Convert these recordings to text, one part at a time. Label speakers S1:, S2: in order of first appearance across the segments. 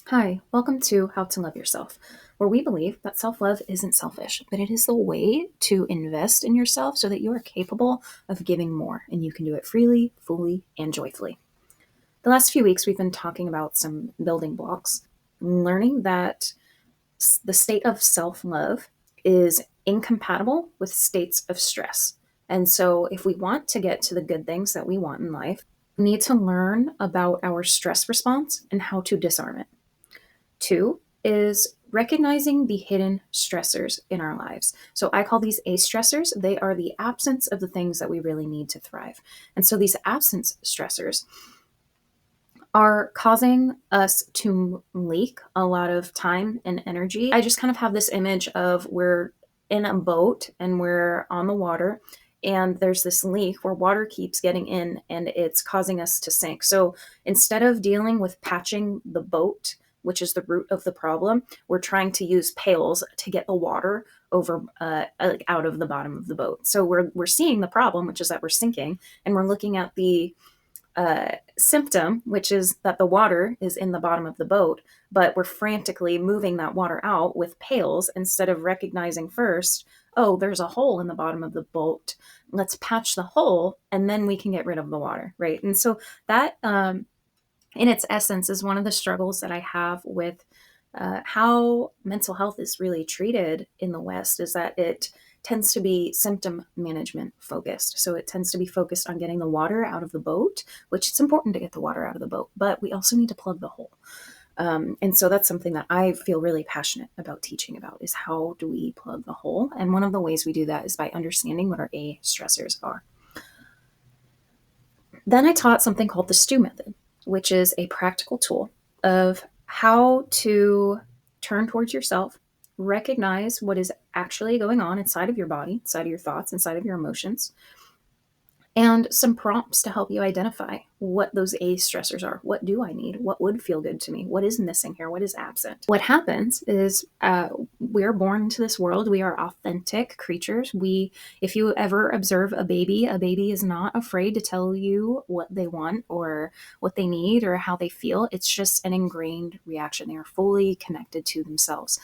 S1: Hi, welcome to How to Love Yourself, where we believe that self love isn't selfish, but it is the way to invest in yourself so that you are capable of giving more and you can do it freely, fully, and joyfully. The last few weeks, we've been talking about some building blocks, learning that the state of self love is incompatible with states of stress. And so, if we want to get to the good things that we want in life, we need to learn about our stress response and how to disarm it. Two is recognizing the hidden stressors in our lives. So I call these A stressors. They are the absence of the things that we really need to thrive. And so these absence stressors are causing us to leak a lot of time and energy. I just kind of have this image of we're in a boat and we're on the water and there's this leak where water keeps getting in and it's causing us to sink. So instead of dealing with patching the boat, which is the root of the problem, we're trying to use pails to get the water over out of the bottom of the boat. So we're seeing the problem, which is that we're sinking, and we're looking at the symptom, which is that the water is in the bottom of the boat, but we're frantically moving that water out with pails instead of recognizing first, oh, there's a hole in the bottom of the boat. Let's patch the hole and then we can get rid of the water, right? And so that, in its essence, is one of the struggles that I have with how mental health is really treated in the West, is that it tends to be symptom management focused. So it tends to be focused on getting the water out of the boat, which it's important to get the water out of the boat, but we also need to plug the hole. And so that's something that I feel really passionate about teaching about, is how do we plug the hole? And one of the ways we do that is by understanding what our A stressors are. Then I taught something called the STEW method, which is a practical tool of how to turn towards yourself, recognize what is actually going on inside of your body, inside of your thoughts, inside of your emotions, and some prompts to help you identify what those A stressors are. What do I need? What would feel good to me? What is missing here? What is absent? What happens is we're born into this world. We are authentic creatures. If you ever observe a baby is not afraid to tell you what they want or what they need or how they feel. It's just an ingrained reaction. They are fully connected to themselves.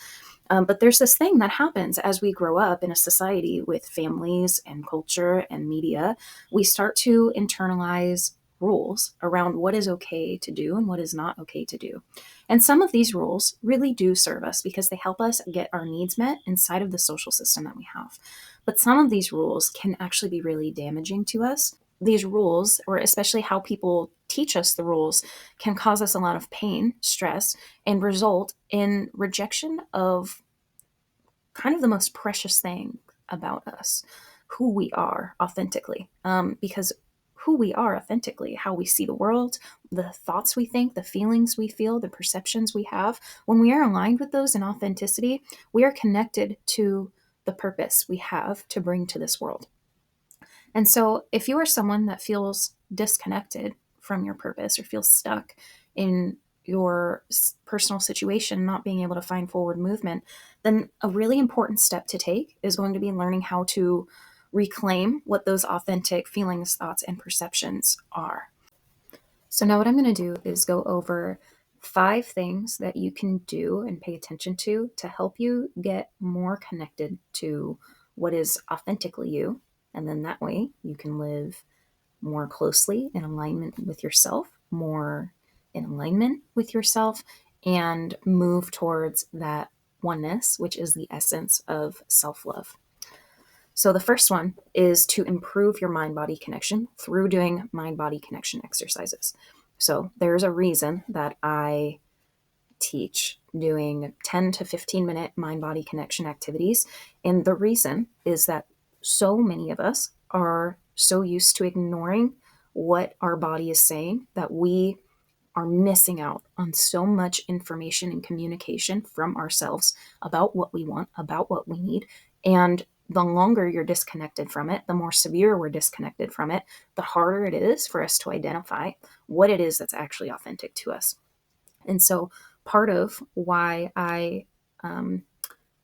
S1: But there's this thing that happens as we grow up in a society with families and culture and media. We start to internalize rules around what is okay to do and what is not okay to do. And some of these rules really do serve us because they help us get our needs met inside of the social system that we have. But some of these rules can actually be really damaging to us. These rules, or especially how people teach us the rules, can cause us a lot of pain, stress, and result in rejection of kind of the most precious thing about us, who we are authentically. Because who we are authentically, how we see the world, the thoughts we think, the feelings we feel, the perceptions we have, when we are aligned with those in authenticity, we are connected to the purpose we have to bring to this world. And so, if you are someone that feels disconnected from your purpose or feels stuck in your personal situation, not being able to find forward movement, then a really important step to take is going to be learning how to reclaim what those authentic feelings, thoughts, and perceptions are. So, now what I'm going to do is go over 5 things that you can do and pay attention to help you get more connected to what is authentically you. And then that way you can live more closely in alignment with yourself, more in alignment with yourself, and move towards that oneness, which is the essence of self love. So, the first one is to improve your mind body connection through doing mind body connection exercises. So, there's a reason that I teach doing 10 to 15-minute mind body connection activities. And the reason is that so many of us are so used to ignoring what our body is saying that we are missing out on so much information and communication from ourselves about what we want, about what we need. And the longer you're disconnected from it, the more severe we're disconnected from it, the harder it is for us to identify what it is that's actually authentic to us. And so, part of why I um,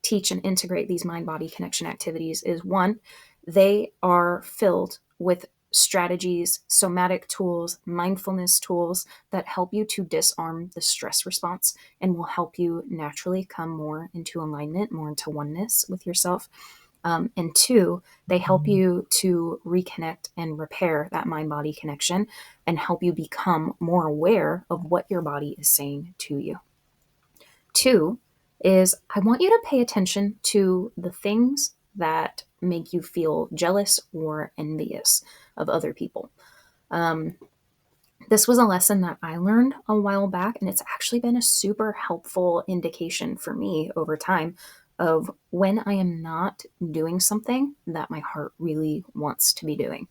S1: teach and integrate these mind body connection activities is one, they are filled with strategies, somatic tools, mindfulness tools that help you to disarm the stress response and will help you naturally come more into alignment, more into oneness with yourself. And two, they help you to reconnect and repair that mind body connection and help you become more aware of what your body is saying to you. Two is I want you to pay attention to the things that make you feel jealous or envious of other people. Um, this was a lesson that I learned a while back, and it's actually been a super helpful indication for me over time of when I am not doing something that my heart really wants to be doing.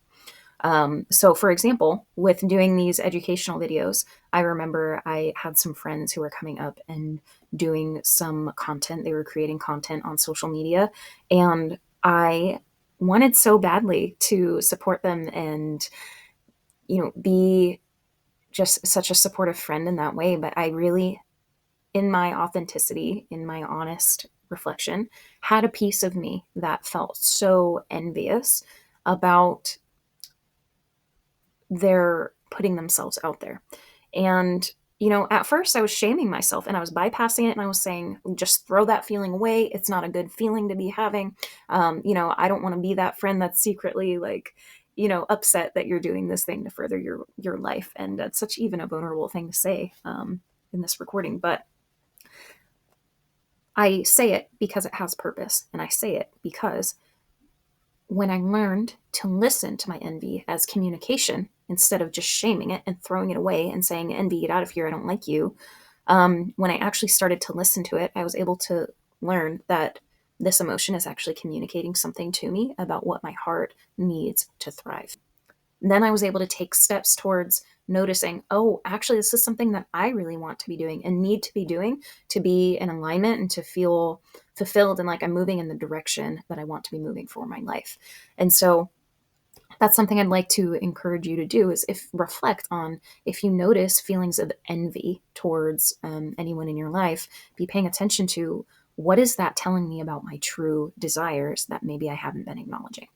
S1: So, for example, with doing these educational videos, I remember I had some friends who were coming up and doing some content. They were creating content on social media, and I wanted so badly to support them and, be just such a supportive friend in that way. But I really, in my authenticity, in my honest reflection, had a piece of me that felt so envious about their putting themselves out there. And, at first I was shaming myself and I was bypassing it and I was saying, just throw that feeling away. It's not a good feeling to be having. I don't want to be that friend that's secretly like, upset that you're doing this thing to further your life. And that's such even a vulnerable thing to say in this recording. But I say it because it has purpose. And I say it because when I learned to listen to my envy as communication instead of just shaming it and throwing it away and saying, envy, get out of here, I don't like you. When I actually started to listen to it, I was able to learn that this emotion is actually communicating something to me about what my heart needs to thrive. And then I was able to take steps towards noticing, oh, actually, this is something that I really want to be doing and need to be doing to be in alignment and to feel fulfilled and like I'm moving in the direction that I want to be moving for my life. And so that's something I'd like to encourage you to do is if reflect on if you notice feelings of envy towards anyone in your life, be paying attention to what is that telling me about my true desires that maybe I haven't been acknowledging.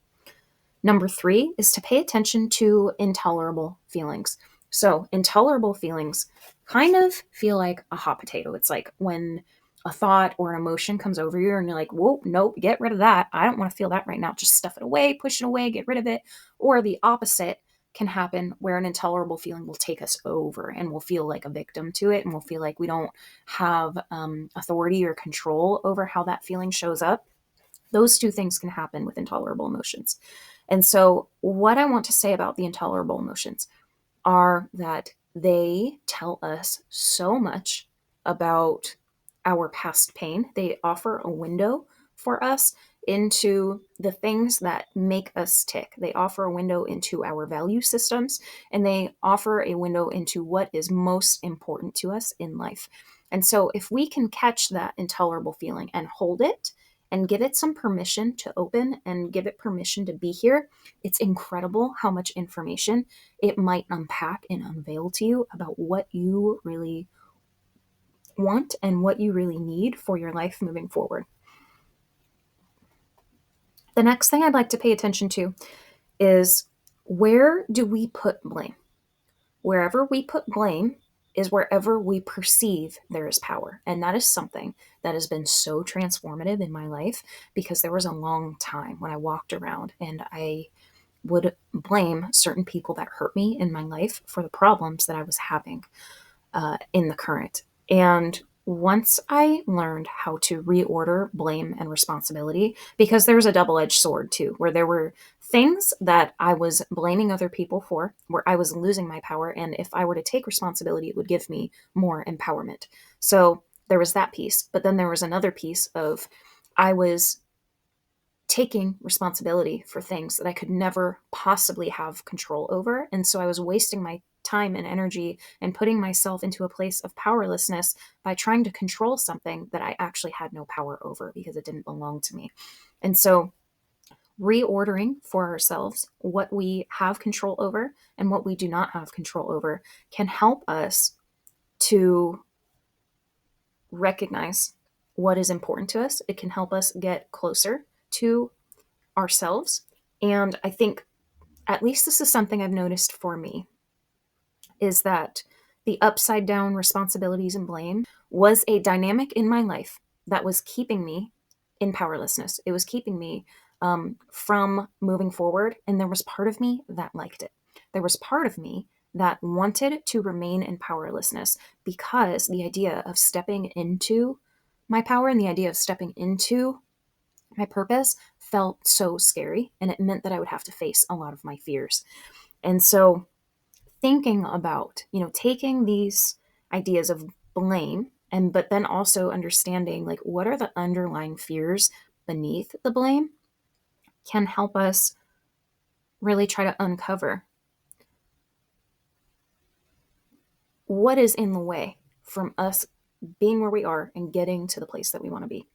S1: Number three is to pay attention to intolerable feelings. So, intolerable feelings kind of feel like a hot potato. It's like when a thought or an emotion comes over you and you're like, whoa, nope, get rid of that. I don't want to feel that right now. Just stuff it away, push it away, get rid of it. Or the opposite can happen where an intolerable feeling will take us over and we'll feel like a victim to it and we'll feel like we don't have authority or control over how that feeling shows up. Those two things can happen with intolerable emotions. And so, what I want to say about the intolerable emotions are that they tell us so much about our past pain. They offer a window for us into the things that make us tick. They offer a window into our value systems, and they offer a window into what is most important to us in life. And so, if we can catch that intolerable feeling and hold it and give it some permission to open and give it permission to be here, it's incredible how much information it might unpack and unveil to you about what you really want and what you really need for your life moving forward. The next thing I'd like to pay attention to is where do we put blame? Wherever we put blame is wherever we perceive there is power. And that is something that has been so transformative in my life because there was a long time when I walked around and I would blame certain people that hurt me in my life for the problems that I was having in the current. And once I learned how to reorder blame and responsibility, because there's a double edged sword too, where there were things that I was blaming other people for, where I was losing my power. And if I were to take responsibility, it would give me more empowerment. So there was that piece. But then there was another piece of I was taking responsibility for things that I could never possibly have control over. And so I was wasting my time and energy and putting myself into a place of powerlessness by trying to control something that I actually had no power over because it didn't belong to me. And so reordering for ourselves what we have control over and what we do not have control over can help us to recognize what is important to us. It can help us get closer to ourselves. And I think at least this is something I've noticed for me, is that the upside down responsibilities and blame was a dynamic in my life that was keeping me in powerlessness. It was keeping me from moving forward. And there was part of me that liked it. There was part of me that wanted to remain in powerlessness, because the idea of stepping into my power and the idea of stepping into my purpose felt so scary. And it meant that I would have to face a lot of my fears. And so thinking about, taking these ideas of blame, and but then also understanding, like, what are the underlying fears beneath the blame, can help us really try to uncover what is in the way from us being where we are and getting to the place that we want to be.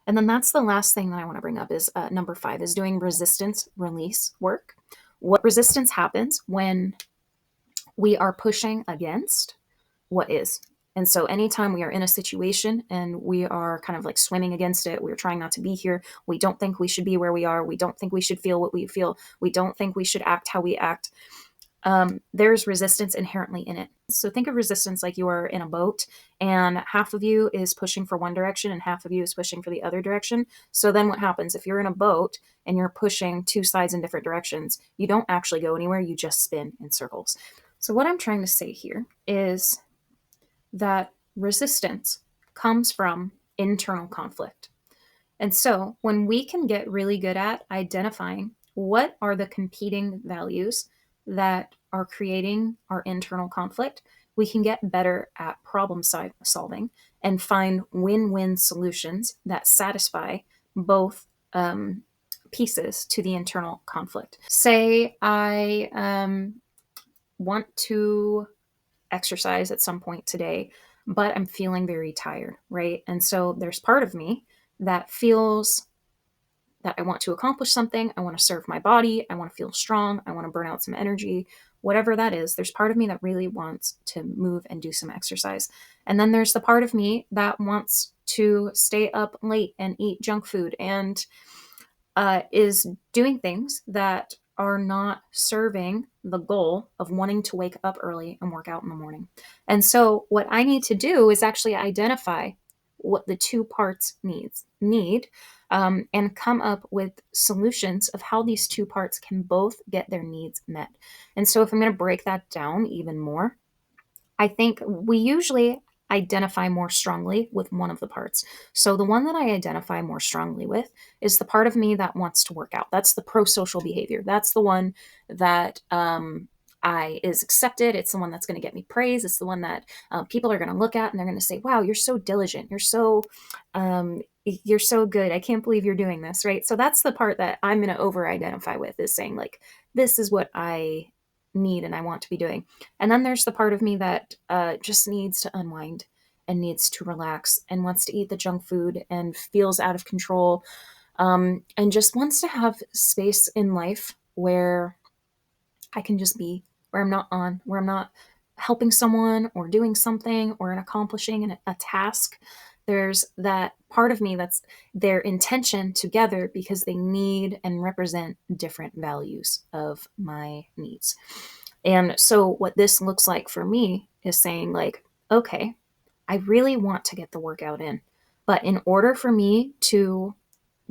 S1: And then that's the last thing that I want to bring up is number 5 is doing resistance release work. What resistance happens when we are pushing against what is. And so anytime we are in a situation and we are kind of like swimming against it, we're trying not to be here, we don't think we should be where we are, we don't think we should feel what we feel, we don't think we should act how we act, there's resistance inherently in it. So think of resistance like you are in a boat and half of you is pushing for one direction and half of you is pushing for the other direction. So then what happens if you're in a boat and you're pushing two sides in different directions? You don't actually go anywhere, you just spin in circles. So what I'm trying to say here is that resistance comes from internal conflict. And so when we can get really good at identifying what are the competing values that are creating our internal conflict, we can get better at problem solving and find win-win solutions that satisfy both pieces to the internal conflict. Say I want to exercise at some point today, but I'm feeling very tired, right? And so there's part of me that feels that I want to accomplish something. I want to serve my body. I want to feel strong. I want to burn out some energy, whatever that is. There's part of me that really wants to move and do some exercise. And then there's the part of me that wants to stay up late and eat junk food and is doing things that are not serving the goal of wanting to wake up early and work out in the morning. And so what I need to do is actually identify what the two parts need and come up with solutions of how these two parts can both get their needs met. And so if I'm going to break that down even more, I think we usually identify more strongly with one of the parts. So the one that I identify more strongly with is the part of me that wants to work out. That's the pro-social behavior. That's the one that I is accepted. It's the one that's going to get me praise. It's the one that people are going to look at and they're going to say, "Wow, you're so diligent. You're so good. I can't believe you're doing this." Right. So that's the part that I'm going to over-identify with, is saying, like, this is what I need and I want to be doing. And then there's the part of me that just needs to unwind and needs to relax and wants to eat the junk food and feels out of control, and just wants to have space in life where I can just be, where I'm not helping someone or doing something or accomplishing a task. There's that part of me that's their intention together because they need and represent different values of my needs. And so what this looks like for me is saying, like, okay, I really want to get the workout in, but in order for me to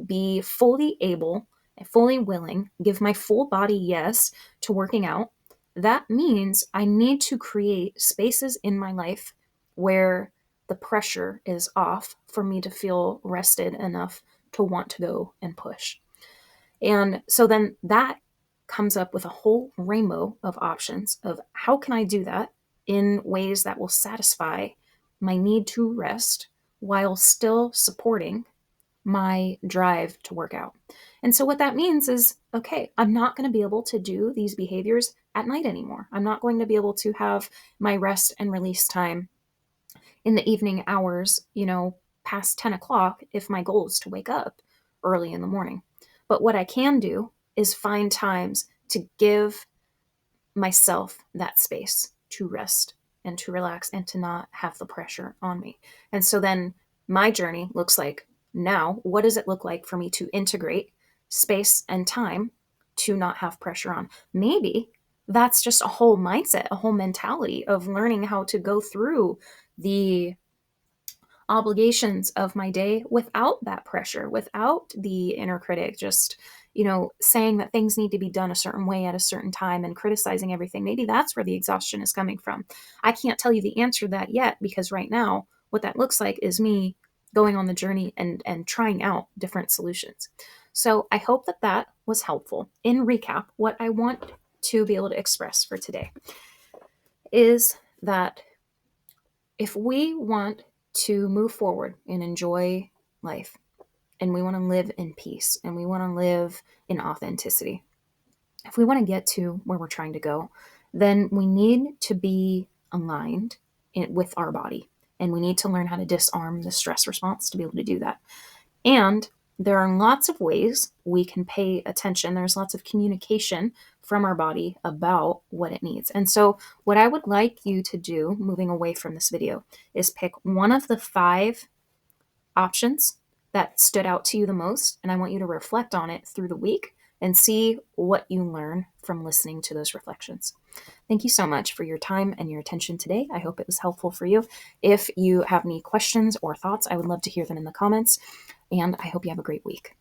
S1: be fully able and fully willing, give my full body yes to working out, that means I need to create spaces in my life where the pressure is off for me to feel rested enough to want to go and push. And so then that comes up with a whole rainbow of options of how can I do that in ways that will satisfy my need to rest while still supporting my drive to work out. And so what that means is, okay, I'm not going to be able to do these behaviors at night anymore. I'm not going to be able to have my rest and release time in the evening hours, past 10 o'clock if my goal is to wake up early in the morning. But what I can do is find times to give myself that space to rest and to relax and to not have the pressure on me. And so then my journey looks like, now, what does it look like for me to integrate space and time to not have pressure on. Maybe that's just a whole mindset, a whole mentality of learning how to go through the obligations of my day without that pressure, without the inner critic just, saying that things need to be done a certain way at a certain time and criticizing everything. Maybe that's where the exhaustion is coming from. I can't tell you the answer to that yet, because right now, what that looks like is me going on the journey and trying out different solutions. So I hope that that was helpful. In recap, what I want to be able to express for today is that if we want to move forward and enjoy life, and we want to live in peace, and we want to live in authenticity, if we want to get to where we're trying to go, then we need to be aligned with our body. And we need to learn how to disarm the stress response to be able to do that. And there are lots of ways we can pay attention. There's lots of communication from our body about what it needs. And so, what I would like you to do, moving away from this video, is pick one of the 5 options that stood out to you the most. And I want you to reflect on it through the week and see what you learn from listening to those reflections. Thank you so much for your time and your attention today. I hope it was helpful for you. If you have any questions or thoughts, I would love to hear them in the comments. And I hope you have a great week.